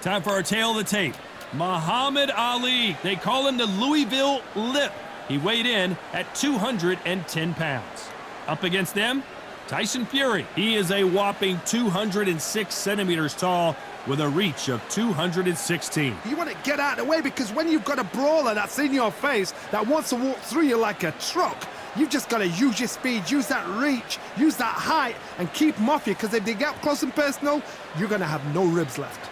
Time for our tail of the tape. Muhammad Ali. They call him the Louisville Lip. He weighed in at 210 pounds. Up against them, Tyson Fury. He is a whopping 206 centimeters tall with a reach of 216. You want to get out of the way because when you've got a brawler that's in your face that wants to walk through you like a truck, you've just got to use your speed, use that reach, use that height, and keep them off you, because if they get up close and personal, you're going to have no ribs left.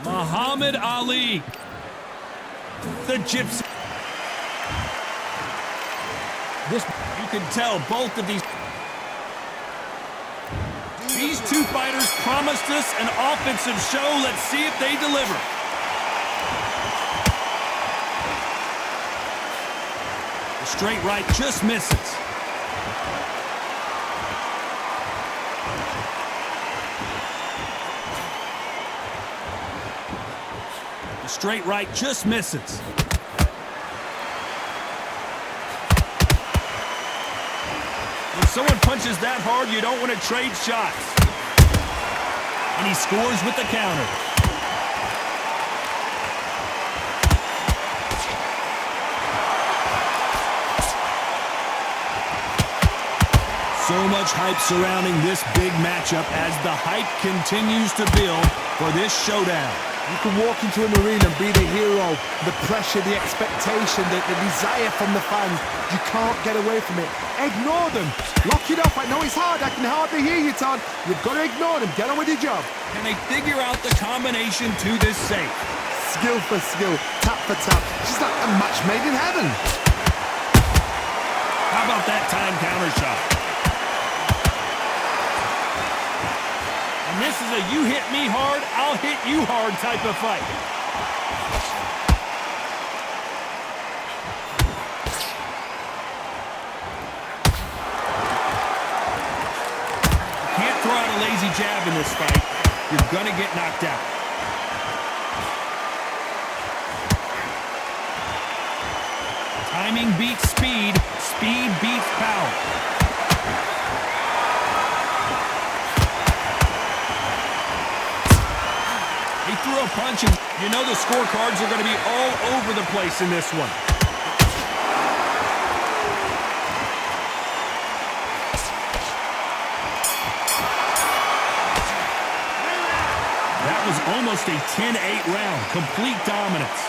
Muhammad Ali, the Gypsy. You can tell both of these two fighters promised us an offensive show. Let's see if they deliver. The straight right just misses. The straight right just misses. When someone punches that hard, you don't want to trade shots. And he scores with the counter. So much hype surrounding this big matchup as the hype continues to build for this showdown. You can walk into an arena and be the hero, the pressure, the expectation, the desire from the fans. You can't get away from it. Ignore them. Lock it off. I know it's hard. I can hardly hear you, Todd. You've got to ignore them. Get on with your job. Can they figure out the combination to this safe? Skill for skill, tap for tap. Just like a match made in heaven. How about that time counter shot? And this is a you hit me hard, I'll hit you hard type of fight. You can't throw out a lazy jab in this fight. You're going to get knocked out. Timing beats speed. Speed beats power. He threw a punch, and you know the scorecards are going to be all over the place in this one. That was almost a 10-8 round. Complete dominance.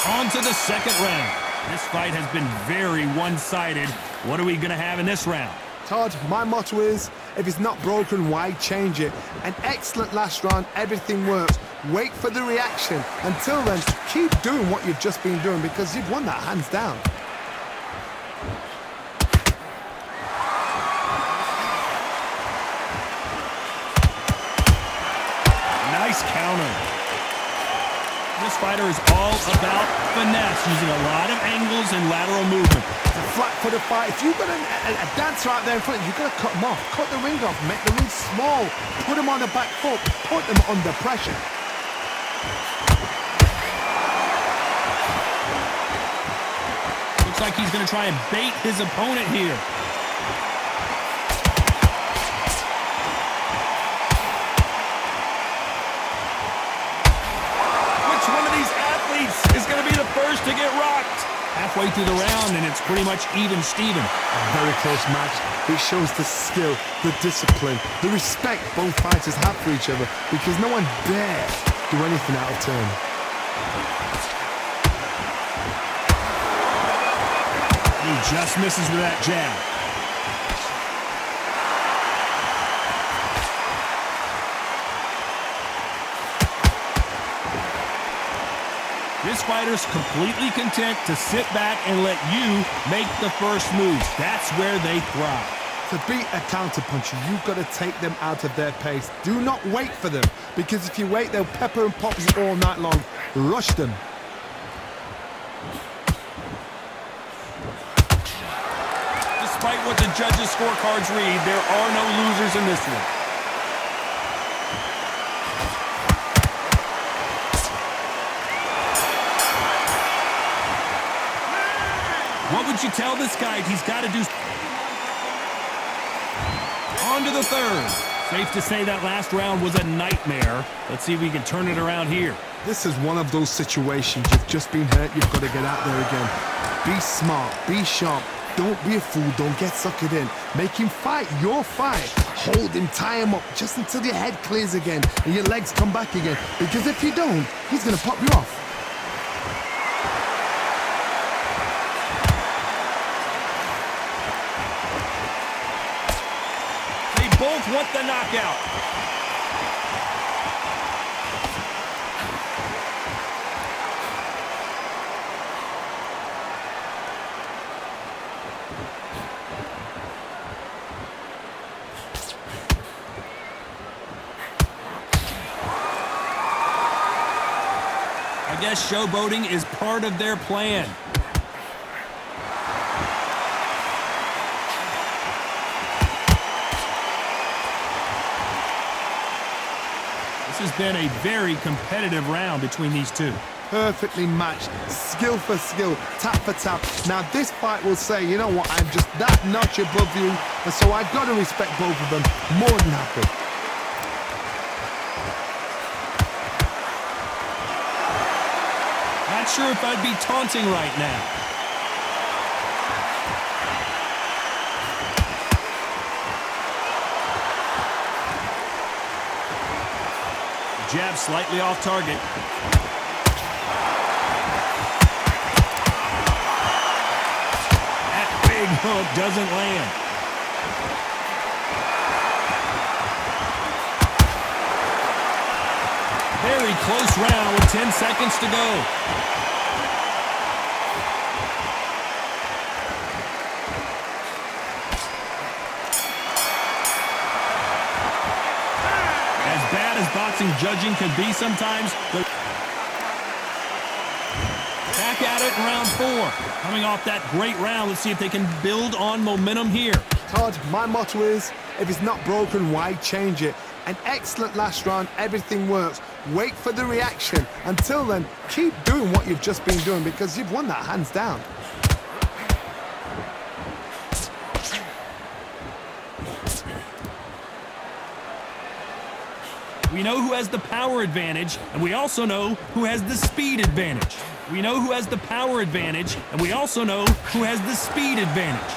On to the second round. This fight has been very one-sided. What are we going to have in this round? Todd, my motto is, if it's not broken, why change it? An excellent last round, everything works. Wait for the reaction. Until then, keep doing what you've just been doing because you've won that hands down. Nice counter. This fighter is all about finesse, using a lot of angles and lateral movement. A flat-footed fight. If you've got a dancer out there in front of you, you've got to cut them off. Cut the ring off. Make the ring small. Put them on the back foot. Put them under pressure. Looks like he's going to try and bait his opponent here. Which one of these athletes is going to be the first to get rocked? Halfway through the round, and it's pretty much even-steven. A very close match. It shows the skill, the discipline, the respect both fighters have for each other because no one dare do anything out of turn. He just misses with that jab. This fighter's completely content to sit back and let you make the first moves. That's where they thrive. To beat a counterpuncher, you've got to take them out of their pace. Do not wait for them, because if you wait, they'll pepper and pop you all night long. Rush them. Despite what the judges' scorecards read, there are no losers in this one. What would you tell this guy he's got to do? On to the third. Safe to say that last round was a nightmare. Let's see if we can turn it around here. This is one of those situations. You've just been hurt. You've got to get out there again. Be smart. Be sharp. Don't be a fool. Don't get suckered in. Make him fight your fight. Hold him, tie him up just until your head clears again and your legs come back again. Because if you don't, he's going to pop you off. They both want the knockout. I guess showboating is part of their plan. This has been a very competitive round between these two. Perfectly matched, skill for skill, tap for tap. Now this fight will say, you know what, I'm just that notch above you, and so I've got to respect both of them more than happy. Not sure if I'd be taunting right now. Jab slightly off target. That big hook doesn't land. Very close round with 10 seconds to go. Boxing judging can be sometimes. Back at it in round 4. Coming off that great round, let's see if they can build on momentum here. Todd, my motto is, if it's not broken, why change it? An excellent last round, everything works. Wait for the reaction. Until then, keep doing what you've just been doing because you've won that hands down. We know who has the power advantage, and we also know who has the speed advantage. We know who has the power advantage, and we also know who has the speed advantage.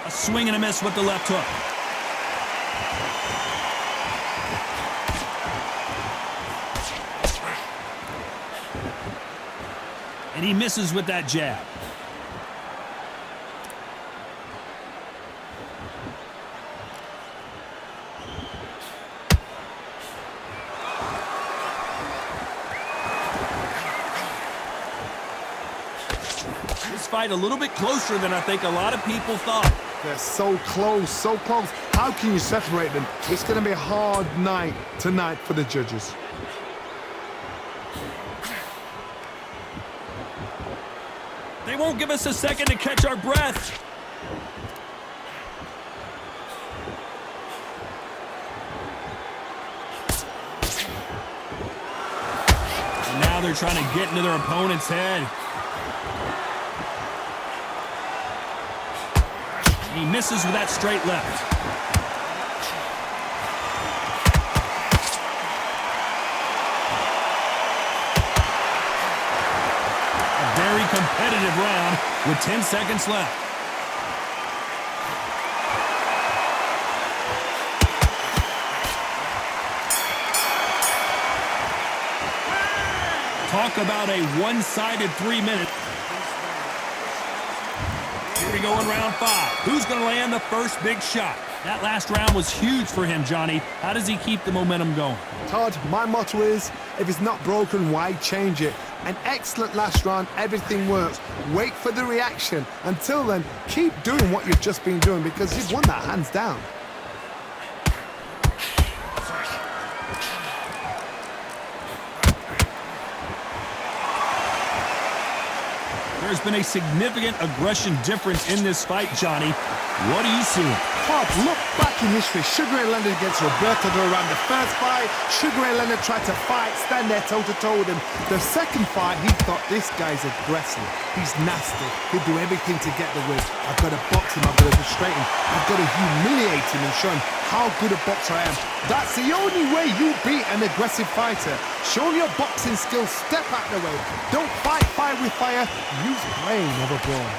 A swing and a miss with the left hook. And he misses with that jab. This fight a little bit closer than I think a lot of people thought. They're so close, so close. How can you separate them? It's going to be a hard night tonight for the judges. They won't give us a second to catch our breath. And now they're trying to get into their opponent's head. He misses with that straight left. A very competitive round with 10 seconds left. Talk about a one-sided 3 minutes. Here we go in round 5. Who's going to land the first big shot? That last round was huge for him, Johnny. How does he keep the momentum going? Todd, my motto is, if it's not broken, why change it? An excellent last round, everything works. Wait for the reaction. Until then, keep doing what you've just been doing because you've won that hands down. There's been a significant aggression difference in this fight, Johnny. What are you seeing? Todd, look back in history. Sugar Ray Leonard against Roberto Duran. The first fight, Sugar Ray Leonard tried to fight, stand there toe-to-toe with him. The second fight, he thought, this guy's aggressive. He's nasty. He'll do everything to get the win. I've got to box him. I've got to frustrate him. I've got to humiliate him and show him how good a boxer I am. That's the only way you beat an aggressive fighter. Show your boxing skills. Step out the way. Don't fight fire with fire. Use brain over brawn.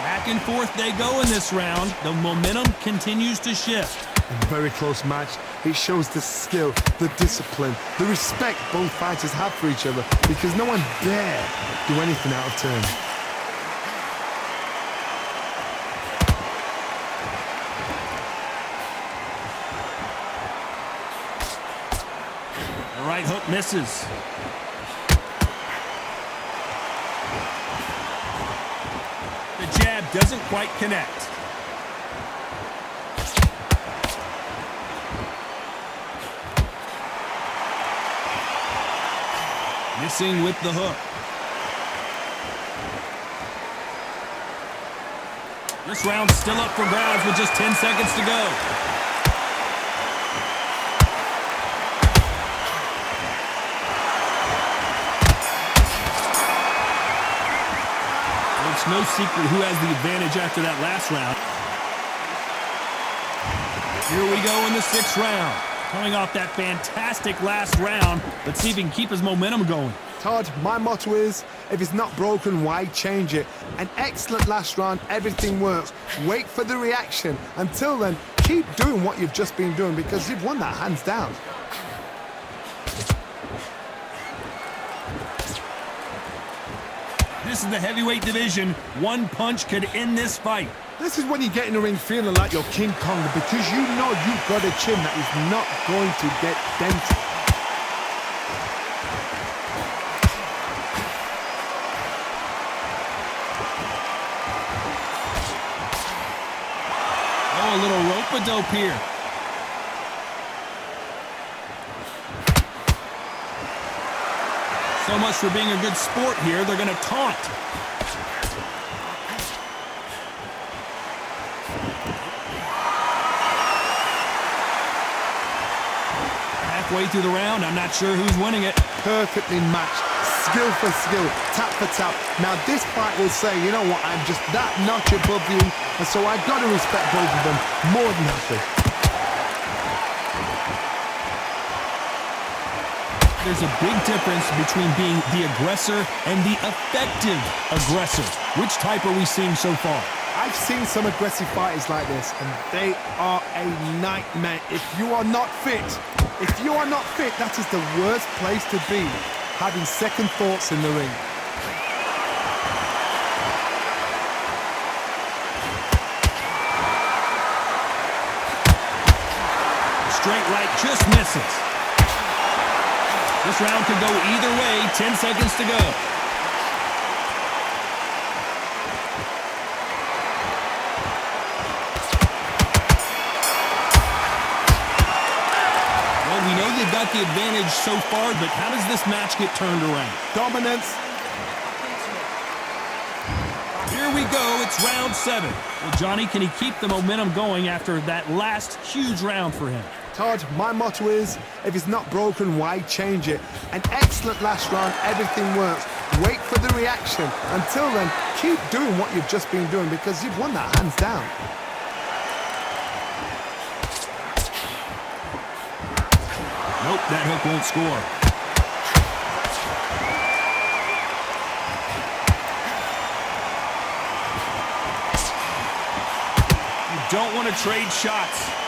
Back and forth they go in this round. The momentum continues to shift. A very close match. It shows the skill, the discipline, the respect both fighters have for each other, because no one dare do anything out of turn. The right hook misses. The jab doesn't quite connect. Missing with the hook. This round's still up for grabs with just 10 seconds to go. It's no secret who has the advantage after that last round. Here we go in the 6th round. Coming off that fantastic last round, let's see if he can keep his momentum going. Todd, my motto is, if it's not broken, why change it? An excellent last round, everything works. Wait for the reaction. Until then, keep doing what you've just been doing, because you've won that hands down. This is the heavyweight division. One punch could end this fight. This is when you get in the ring feeling like you're King Kong, because you know you've got a chin that is not going to get dented. Oh, a little rope-a-dope here. So much for being a good sport here. They're going to taunt. Halfway through the round, I'm not sure who's winning it. Perfectly matched. Skill for skill. Tap for tap. Now this fight will say, you know what, I'm just that notch above you, and so I've got to respect both of them more than happy. There's a big difference between being the aggressor and the effective aggressor. Which type are we seeing so far? I've seen some aggressive fighters like this, and they are a nightmare. If you are not fit, that is the worst place to be, having second thoughts in the ring. Straight right just misses. This round could go either way. 10 seconds to go. Well, we know they've got the advantage so far, but how does this match get turned around? Dominance. Here we go. It's round 7. Well, Johnny, can he keep the momentum going after that last huge round for him? Todd, my motto is, if it's not broken, why change it? An excellent last round, everything works. Wait for the reaction. Until then, keep doing what you've just been doing, because you've won that hands down. Nope, that hook won't score. You don't want to trade shots.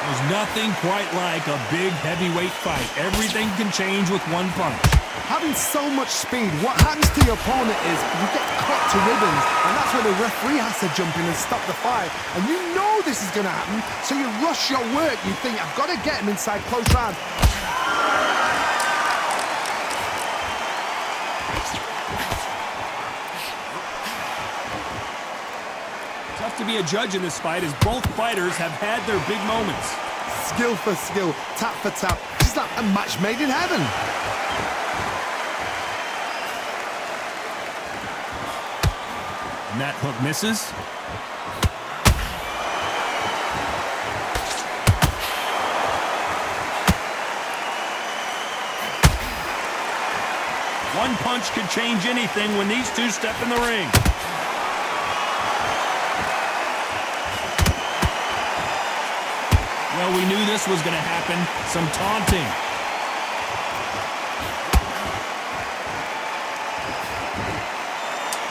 There's nothing quite like a big heavyweight fight. Everything can change with one punch. Having so much speed, what happens to your opponent is you get cut to ribbons, and that's where the referee has to jump in and stop the fight. And you know this is going to happen, so you rush your work. You think, I've got to get him inside close round. Tough to be a judge in this fight as both fighters have had their big moments. Skill for skill, tap for tap, just like a match made in heaven. And that hook misses. One punch could change anything when these two step in the ring. Well, we knew this was going to happen. Some taunting.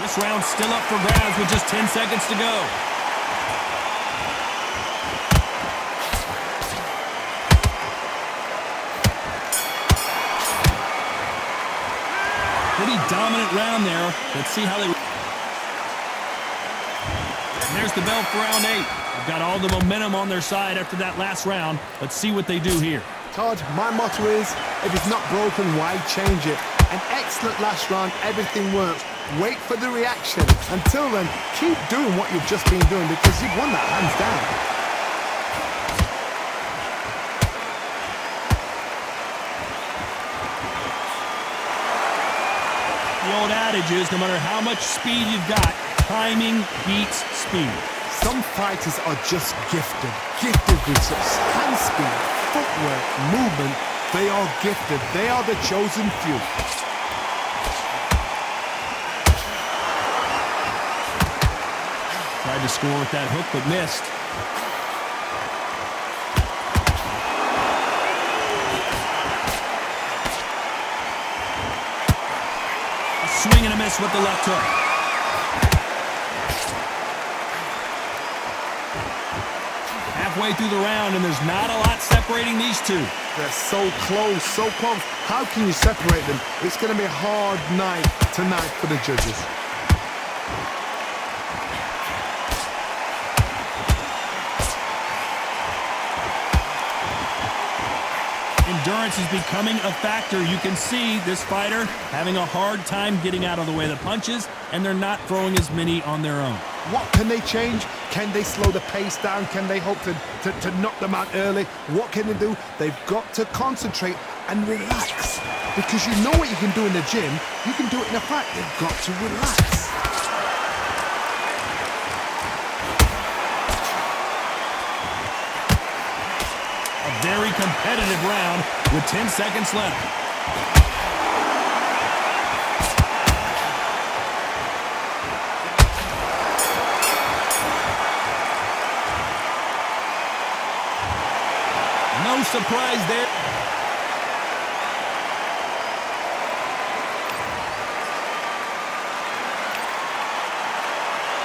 This round's still up for grabs with just 10 seconds to go. Pretty dominant round there. Let's see how they... And there's the bell for round 8. They've got all the momentum on their side after that last round. Let's see what they do here. Todd, my motto is, if it's not broken, why change it? An excellent last round, everything works. Wait for the reaction. Until then, keep doing what you've just been doing because you've won that hands down. The old adage is, no matter how much speed you've got, timing beats speed. Some fighters are just gifted with such hand speed, footwork, movement. They are gifted. They are the chosen few. Tried to score with that hook, but missed. A swing and a miss with the left hook. Halfway through the round, and there's not a lot separating these two. They're so close, so close. How can you separate them? It's going to be a hard night tonight for the judges. Endurance is becoming a factor. You can see this fighter having a hard time getting out of the way of the punches, and they're not throwing as many on their own. What can they change? Can they slow the pace down? Can they hope to knock them out early? What can they do? They've got to concentrate and relax. Because you know what you can do in the gym, you can do it in a fight. They've got to relax. A very competitive round with 10 seconds left. No surprise there.